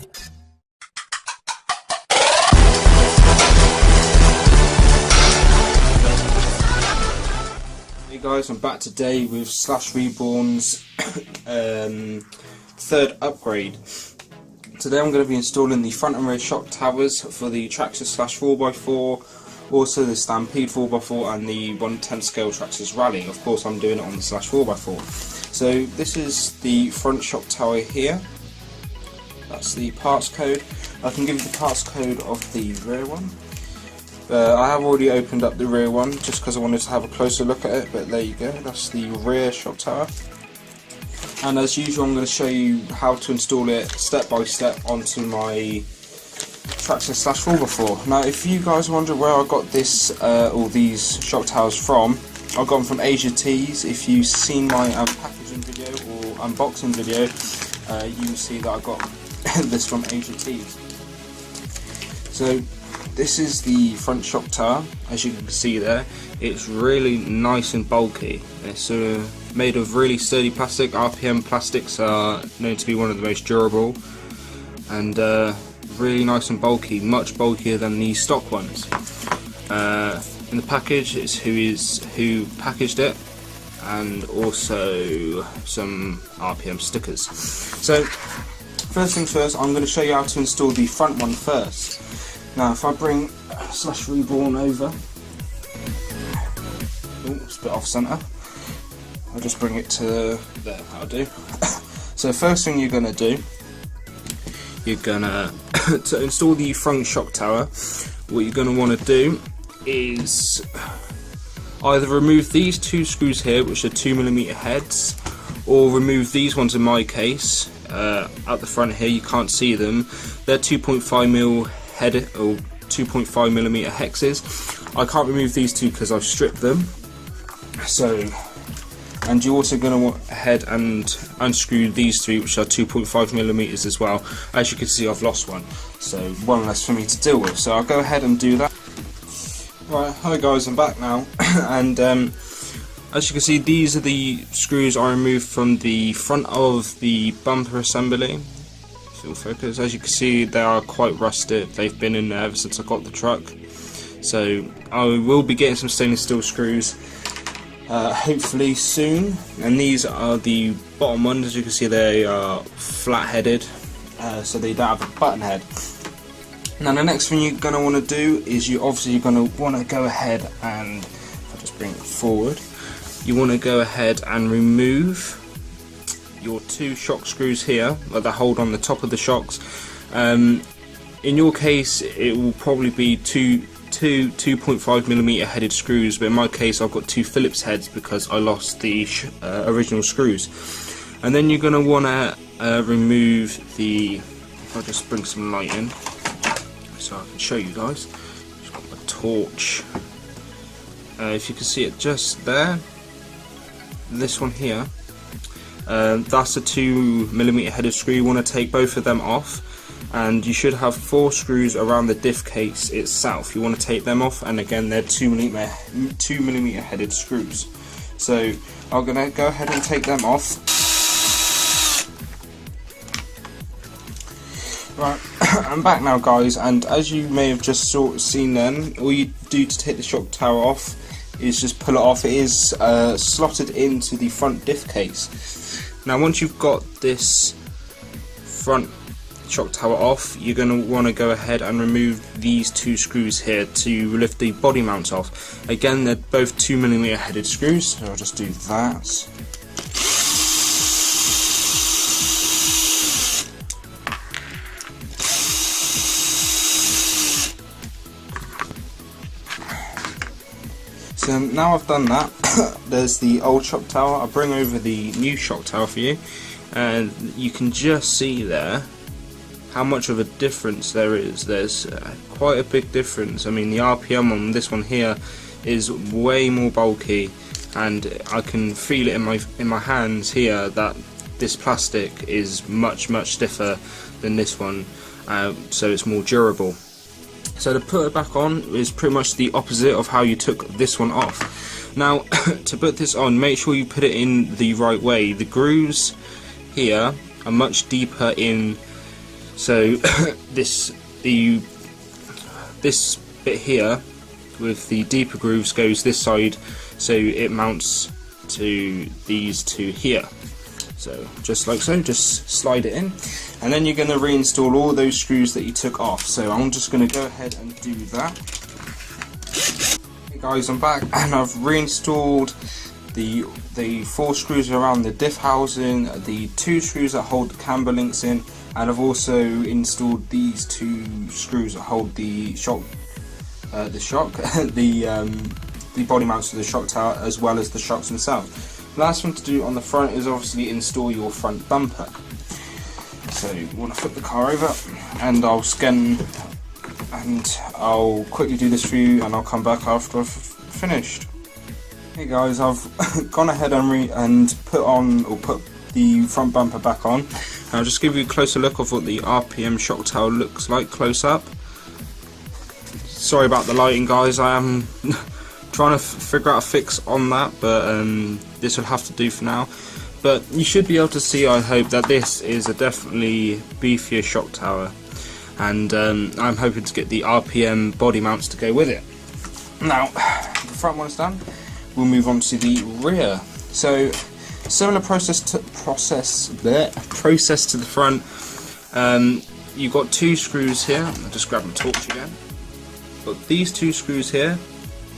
Hey guys, I'm back today with Slash Reborn's third upgrade. Today I'm going to be installing the front and rear shock towers for the Traxxas Slash 4x4, also the Stampede 4x4 and the 1/10 scale Traxxas Rally. Of course I'm doing it on the Slash 4x4. So this is the front shock tower here. That's the parts code. I can give you the parts code of the rear one. I have already opened up the rear one just because I wanted to have a closer look at it, but there you go, that's the rear shock tower. And as usual I'm going to show you how to install it step by step onto my Traxxas Slash 4x4. Now if you guys wonder where I got this, all these shock towers from, I got them from Asia Tees. If you've seen my packaging video or unboxing video, you will see that I got this from Asia Tees. So this is the front shock tower. As you can see there, it's really nice and bulky. It's made of really sturdy plastic. RPM plastics are known to be one of the most durable, and really nice and bulky, much bulkier than the stock ones. In the package is who packaged it, and also some RPM stickers. So first things first, I'm going to show you how to install the front one first. Now if I bring Slash Reborn over, it's a bit off centre, I'll just bring it to there, that'll do. So first thing you're going to do, you're going to install the front shock tower, what you're going to want to do is either remove these two screws here, which are 2mm heads, or remove these ones in my case, at the front here, you can't see them, they're 2.5mm head or 2.5mm hexes. I can't remove these two because I've stripped them. So, and you're also going to want ahead and unscrew these three, which are 2.5mm as well. As you can see, I've lost one, so one less for me to deal with. So I'll go ahead and do that. Right, hi guys, I'm back now, and as you can see, these are the screws I removed from the front of the bumper assembly. Focus. As you can see, they are quite rusted. They've been in there ever since I got the truck. So I will be getting some stainless steel screws hopefully soon. And these are the bottom ones. As you can see, they are flat headed, so they don't have a button head. Now the next thing you're going to want to do is you're going to want to go ahead and, if I just bring it forward, you want to go ahead and remove your two shock screws here that hold on the top of the shocks. In your case it will probably be two 2.5mm headed screws, but in my case I've got two Phillips heads because I lost the original screws. And then you're going to want to remove the, if I just bring some light in so I can show you guys, just got my torch. If you can see it just there, this one here, that's a 2mm headed screw. You want to take both of them off, and you should have 4 screws around the diff case itself. You want to take them off, and again they're 2mm headed screws. So I'm going to go ahead and take them off. Right, I'm back now guys, and as you may have just seen then, all you do to take the shock tower off is just pull it off. It is slotted into the front diff case. Now once you've got this front shock tower off, you're going to want to go ahead and remove these two screws here to lift the body mounts off. Again, they're both 2mm headed screws, so I'll just do that. So now I've done that, there's the old shock tower. I'll bring over the new shock tower for you, and you can just see there how much of a difference there is. There's quite a big difference. I mean, the RPM on this one here is way more bulky, and I can feel it in my hands here that this plastic is much stiffer than this one, so it's more durable. So to put it back on is pretty much the opposite of how you took this one off. Now to put this on, make sure you put it in the right way. The grooves here are much deeper in So this bit here with the deeper grooves goes this side, so it mounts to these two here. So just like so, just slide it in, and then you're going to reinstall all those screws that you took off. So I'm just going to go ahead and do that. Hey guys, I'm back, and I've reinstalled the 4 screws around the diff housing, the 2 screws that hold the camber links in, and I've also installed these 2 screws that hold the shock, the body mounts to the shock tower, as well as the shocks themselves. Last thing to do on the front is obviously install your front bumper. So you want to flip the car over, and I'll scan, and I'll quickly do this for you, and I'll come back after I've finished. Hey guys, I've gone ahead and put the front bumper back on. I'll just give you a closer look of what the RPM shock tower looks like close up. Sorry about the lighting, guys. I am trying to figure out a fix on that, but this will have to do for now. But you should be able to see, I hope, that this is a definitely beefier shock tower, and I'm hoping to get the RPM body mounts to go with it. Now, the front one's done. We'll move on to the rear. So similar process to the front. You've got 2 screws here. I'll just grab my torch again. Got these 2 screws here,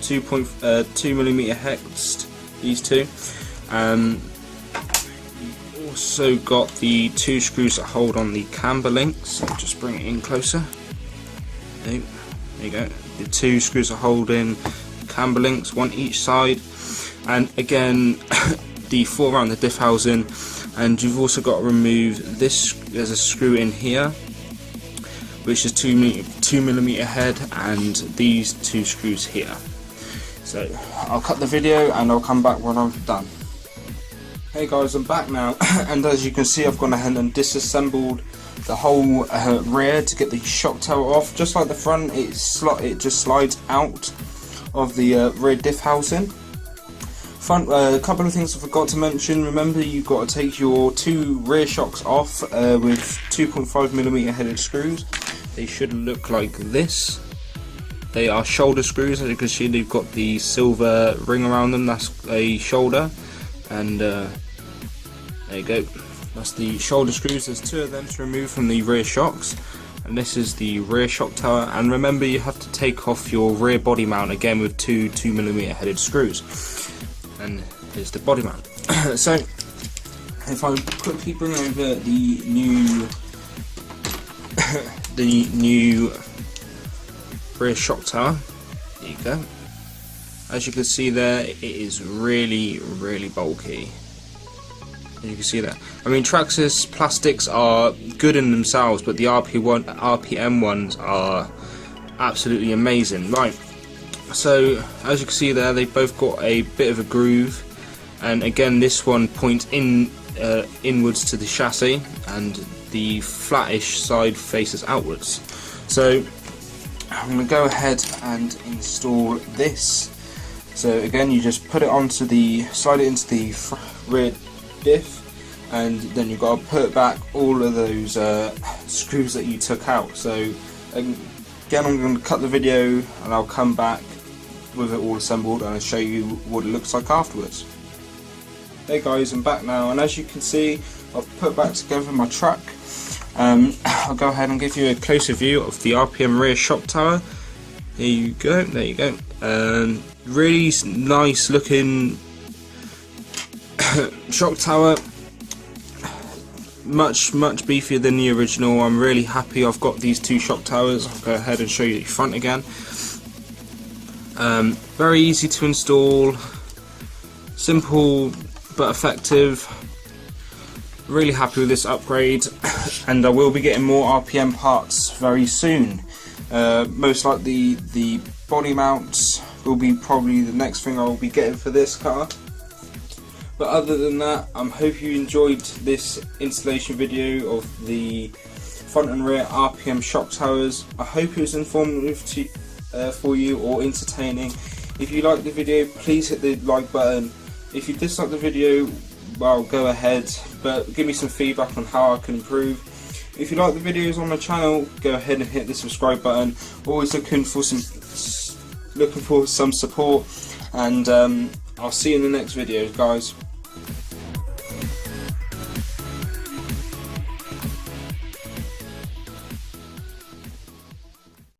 2mm hexed, these 2. You've also got the 2 screws that hold on the camber links. I'll just bring it in closer. There you go. The 2 screws that hold in camber links, 1 each side, and again the 4 around the diff housing. And you've also got to remove this. There's a screw in here which is 2mm head, and these 2 screws here. So I'll cut the video and I'll come back when I'm done. Hey guys, I'm back now, and as you can see, I've gone ahead and disassembled the whole rear to get the shock tower off. Just like the front, it just slides out of the rear diff housing. Front, a couple of things I forgot to mention. Remember, you've got to take your 2 rear shocks off with 2.5mm headed screws. They should look like this. They are shoulder screws. As you can see, they've got the silver ring around them. That's a shoulder, and there you go. That's the shoulder screws. There's 2 of them to remove from the rear shocks, and this is the rear shock tower. And remember, you have to take off your rear body mount again with 2 2mm headed screws. And here's the body mount. So if I quickly bring over the new rear shock tower, there you go. As you can see there, it is really bulky. You can see that. I mean, Traxxas plastics are good in themselves, but the RPM ones are absolutely amazing. Right, so as you can see there, they've both got a bit of a groove, and again this one points inwards to the chassis, and the flattish side faces outwards. So I'm going to go ahead and install this. So again, you just put it onto slide it into the rear diff, and then you've got to put back all of those screws that you took out. So again, I'm going to cut the video and I'll come back with it all assembled and I'll show you what it looks like afterwards. Hey guys, I'm back now, and as you can see, I've put back together my truck. I'll go ahead and give you a closer view of the RPM rear shock tower. There you go, there you go. Really nice looking shock tower, much beefier than the original. I'm really happy I've got these 2 shock towers. I'll go ahead and show you the front again. Very easy to install, simple but effective. Really happy with this upgrade, and I will be getting more RPM parts very soon. Most likely the body mounts will be probably the next thing I will be getting for this car. But other than that, I hope you enjoyed this installation video of the front and rear RPM shock towers. I hope it was informative for you or entertaining. If you liked the video, please hit the like button. If you dislike the video, well, go ahead, but give me some feedback on how I can improve. If you like the videos on the channel, go ahead and hit the subscribe button. Always looking for some support, and I'll see you in the next video, guys.